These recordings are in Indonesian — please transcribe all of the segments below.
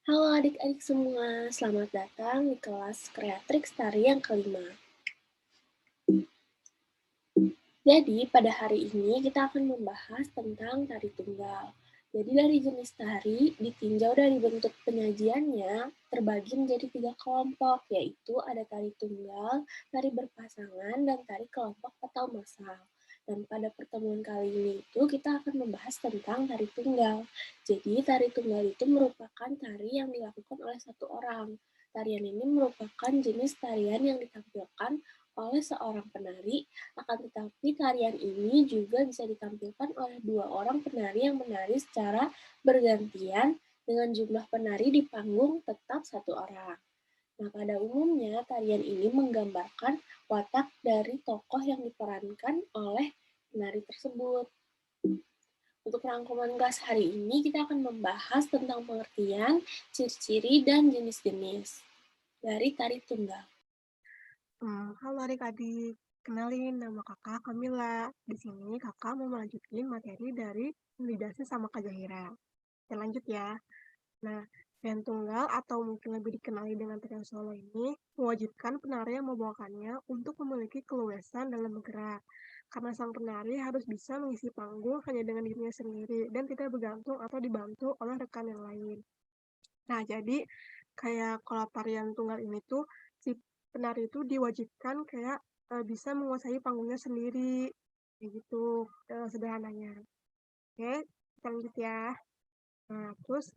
Halo adik-adik semua, selamat datang di kelas Kreatrix Tari yang kelima. Jadi, pada hari ini kita akan membahas tentang tari tunggal. Jadi, dari jenis tari, ditinjau dari bentuk penyajiannya, terbagi menjadi 3 kelompok, yaitu ada tari tunggal, tari berpasangan, dan tari kelompok atau massal. Dan pada pertemuan kali ini kita akan membahas tentang tari tunggal. Jadi, tari tunggal itu merupakan tari yang dilakukan oleh satu orang. Tarian ini merupakan jenis tarian yang ditampilkan oleh seorang penari, akan tetapi tarian ini juga bisa ditampilkan oleh 2 orang penari yang menari secara bergantian dengan jumlah penari di panggung tetap 1 orang. Nah, pada umumnya tarian ini menggambarkan watak dari tokoh yang diperankan oleh penari tersebut. Untuk rangkuman kelas hari ini, kita akan membahas tentang pengertian, ciri-ciri, dan jenis-jenis dari tari tunggal. Halo adik-adik, kenalin nama kakak Kamila. Di sini kakak mau melanjutin materi dari yang dijelasin sama Kak Zahira. Kita lanjut ya. Nah, tarian tunggal atau mungkin lebih dikenali dengan tarian solo ini mewajibkan penari yang membawakannya untuk memiliki keluasan dalam bergerak. Karena sang penari harus bisa mengisi panggung hanya dengan dirinya sendiri dan tidak bergantung atau dibantu oleh rekan yang lain. Nah, jadi kayak kalau tarian tunggal ini tuh, si penari itu diwajibkan kayak, bisa menguasai panggungnya sendiri, kayak gitu, sederhananya. Oke, kita lanjut ya. Nah, terus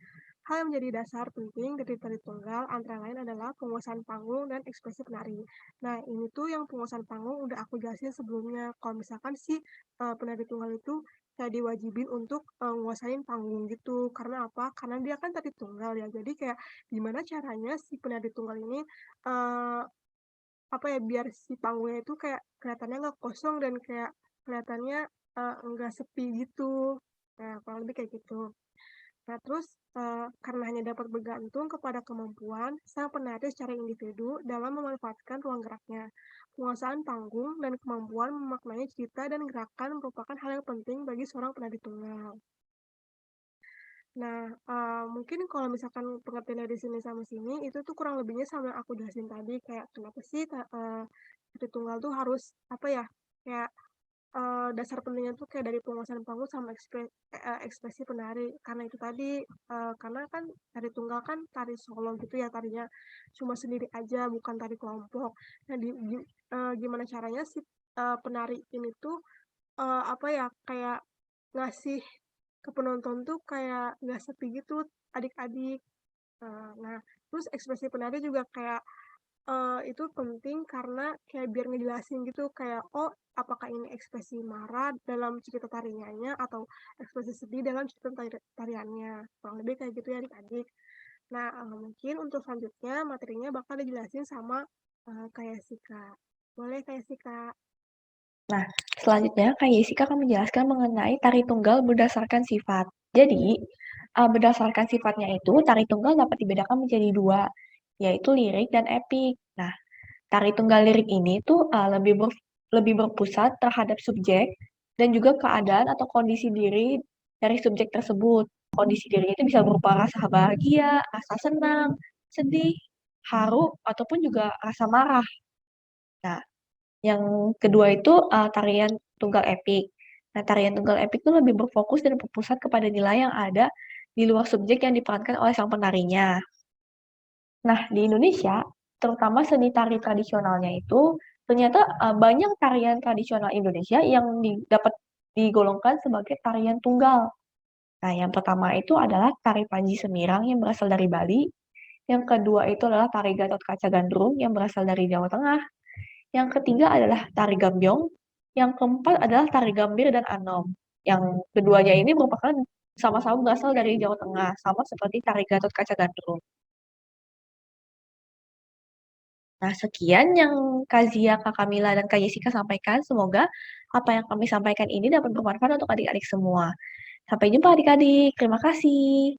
hal yang menjadi dasar penting dari tari tunggal antara lain adalah penguasaan panggung dan ekspresi penari. Nah, ini tuh yang penguasaan panggung udah aku jelasin sebelumnya. Kalau misalkan si penari tunggal itu kayak diwajibin untuk nguasain panggung gitu. Karena apa? Karena dia kan tari tunggal ya. Jadi kayak gimana caranya si penari tunggal ini eh, apa ya biar si panggungnya itu kayak kelihatannya nggak kosong dan kayak kelihatannya nggak sepi gitu. Nah, kurang lebih kayak gitu. Nah, terus, karena hanya dapat bergantung kepada kemampuan sang penari secara individu dalam memanfaatkan ruang geraknya. Penguasaan panggung dan kemampuan memaknai cerita dan gerakan merupakan hal yang penting bagi seorang penari tunggal. Nah, mungkin kalau misalkan pengertian dari sini sama sini, itu tuh kurang lebihnya sama yang aku jelasin tadi, kayak kenapa sih penari tunggal tuh harus, apa ya, kayak dasar pentingnya tuh kayak dari penguasaan panggung sama ekspresi penari. Karena itu tadi, karena kan tari tunggal kan tari solo gitu ya, tarinya cuma sendiri aja, bukan tari kelompok. Nah, gimana caranya si, penari ini tuh, apa ya, kayak ngasih ke penonton tuh kayak nggak sepi gitu, adik-adik. Nah, terus ekspresi penari juga kayak itu penting karena kayak biar ngejelasin gitu kayak, oh apakah ini ekspresi marah dalam cerita tariannya atau ekspresi sedih dalam cerita tariannya. Kurang lebih kayak gitu ya adik-adik. Nah, mungkin untuk selanjutnya materinya bakal dijelasin sama, Kak Yesika. Boleh Kak Yesika? Nah, selanjutnya Kak Yesika akan menjelaskan mengenai tari tunggal berdasarkan sifat. Jadi, berdasarkan sifatnya itu, tari tunggal dapat dibedakan menjadi dua, yaitu lirik dan epik. Nah, tari tunggal lirik ini tuh lebih berpusat terhadap subjek dan juga keadaan atau kondisi diri dari subjek tersebut. Kondisi diri itu bisa berupa rasa bahagia, rasa senang, sedih, haru, ataupun juga rasa marah. Nah, yang kedua itu tarian tunggal epik. Nah, tarian tunggal epik itu lebih berfokus dan berpusat kepada nilai yang ada di luar subjek yang diperankan oleh sang penarinya. Nah, di Indonesia, terutama seni tari tradisionalnya itu, ternyata banyak tarian tradisional Indonesia yang dapat digolongkan sebagai tarian tunggal. Nah, yang pertama itu adalah tari Panji Semirang yang berasal dari Bali. Yang kedua itu adalah tari Gatot Kaca Gandrung yang berasal dari Jawa Tengah. Yang ketiga adalah tari Gambyong. Yang keempat adalah tari Gambir dan Anom. Yang keduanya ini merupakan sama-sama berasal dari Jawa Tengah, sama seperti tari Gatot Kaca Gandrung. Nah, sekian yang Kazia, Kak Kamila, dan Kak Jessica sampaikan. Semoga apa yang kami sampaikan ini dapat bermanfaat untuk adik-adik semua. Sampai jumpa adik-adik. Terima kasih.